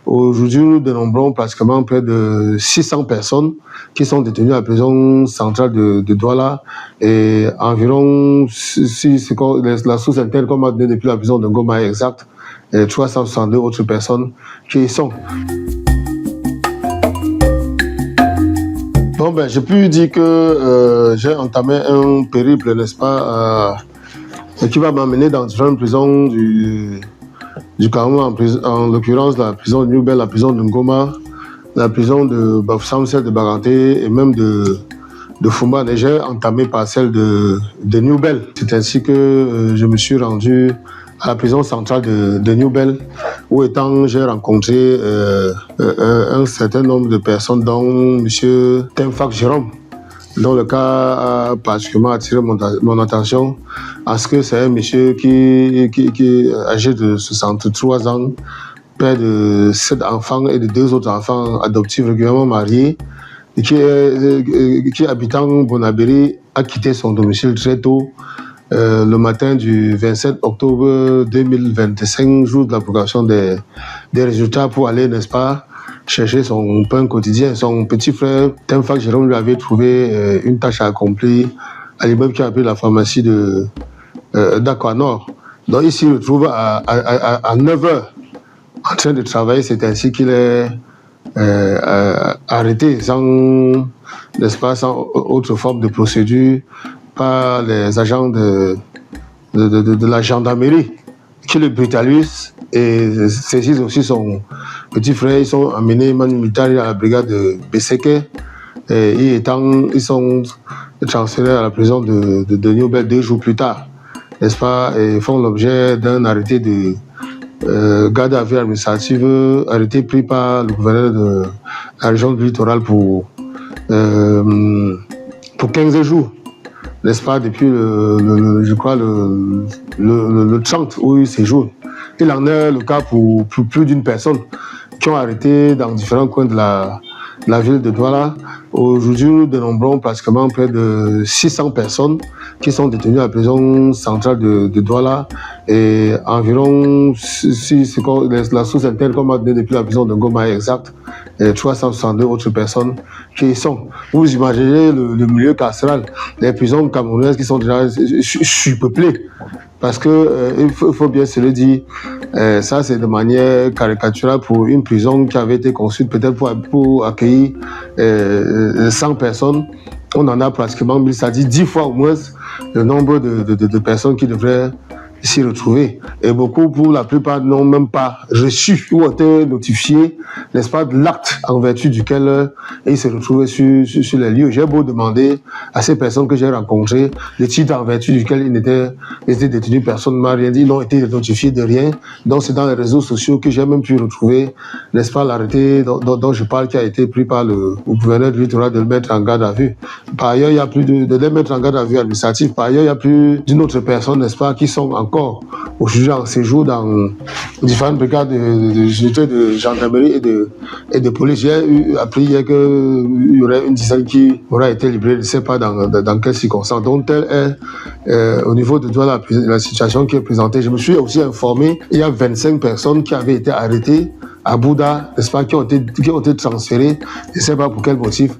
Aujourd'hui, nous dénombrons pratiquement près de 600 personnes qui sont détenues à la prison centrale de Douala et environ, si la source interne qu'on m'a donnée depuis la prison de Ngoma est exacte, 362 autres personnes qui y sont. Bon, je peux dire que j'ai entamé un périple, n'est-ce pas, qui va m'amener dans différentes prisons du Cameroun, en l'occurrence la prison de New Bell, la prison de Ngoma, la prison de Bafoussam, celle de Baganté et même de Fumba. Et j'ai entamé par celle de New Bell. C'est ainsi que je me suis rendu à la prison centrale de New Bell, où j'ai rencontré un certain nombre de personnes, dont M. Temfak Jérôme, dont le cas a particulièrement attiré mon attention, parce que c'est un monsieur qui est âgé de 63 ans, père de 7 enfants et de 2 autres enfants adoptifs régulièrement mariés, et qui habitant Bonabéry, a quitté son domicile très tôt, le matin du 27 octobre 2025, jour de la publication des résultats, pour aller, n'est-ce pas, chercher son pain quotidien. Son petit frère, Temfak Jérôme, lui avait trouvé une tâche à accomplir à l'immeuble qui a appelé la pharmacie d'Aquanor. Donc il s'y retrouve à 9h en train de travailler. C'est ainsi qu'il est arrêté sans, n'est-ce pas, sans autre forme de procédure par les agents de la gendarmerie qui le brutalisent et saisissent aussi son petit frère. Ils sont amenés Manu Mitari à la brigade de Beseke et ils sont transférés à la prison de New Bell 2 jours plus tard, n'est-ce pas, et font l'objet d'un arrêté de garde à vue administrative, arrêté pris par le gouverneur de la région du littoral pour 15 jours. N'est-ce pas, depuis je crois le 30 où il séjourne. Il en est le cas pour plus d'une personne qui ont arrêté dans différents coins de la ville de Douala. Aujourd'hui, nous dénombrons pratiquement près de 600 personnes qui sont détenues à la prison centrale de Douala et environ, si la source interne qu'on m'a donnée depuis la prison de Ngoma est exacte, 362 autres personnes qui y sont. Vous imaginez le milieu carcéral, les prisons camerounaises qui sont déjà surpeuplées. Parce que il faut bien se le dire, ça c'est de manière caricaturale pour une prison qui avait été construite peut-être pour accueillir 100 personnes. On en a pratiquement 1000, c'est-à-dire 10 fois au moins le nombre de personnes qui devraient s'y retrouver. Et beaucoup, pour la plupart, n'ont même pas reçu ou été notifiés, n'est-ce pas, de l'acte en vertu duquel ils se retrouvaient sur les lieux. J'ai beau demander à ces personnes que j'ai rencontrées le titre en vertu duquel ils étaient détenus, personne ne m'a rien dit, ils n'ont été notifiés de rien. Donc c'est dans les réseaux sociaux que j'ai même pu retrouver, n'est-ce pas, l'arrêté dont je parle, qui a été pris par le gouverneur du littoral de le mettre en garde à vue. Par ailleurs, il y a plus de les mettre en garde à vue administrative. Par ailleurs, il y a plus d'une autre personne, n'est-ce pas, qui sont encore aujourd'hui en séjour dans différentes brigades de gendarmerie et de police. J'ai appris hier qu'il y aurait une dizaine qui aura été libérée, je ne sais pas dans quelles circonstances. Donc, telle est au niveau de la situation qui est présentée. Je me suis aussi informé, il y a 25 personnes qui avaient été arrêtées à Bouddha, n'est-ce pas, qui ont été transférées, je ne sais pas pour quel motif,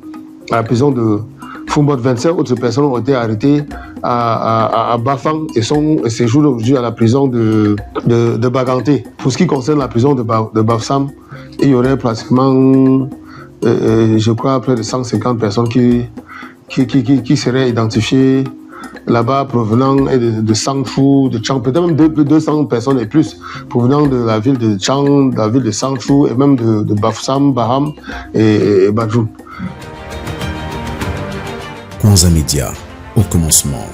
à la prison de Fumbot. 25 autres personnes ont été arrêtées à Bafang et séjournent aujourd'hui à la prison de Baganté. Pour ce qui concerne la prison de Bafoussam, il y aurait pratiquement, je crois, près de 150 personnes qui seraient identifiées là-bas, provenant de Sangfu, de Chang, peut-être même 200 personnes et plus, provenant de la ville de Chang, de la ville de Sangfu et même de Bafoussam, Baham et Badjoun. Kwanza Media, au commencement.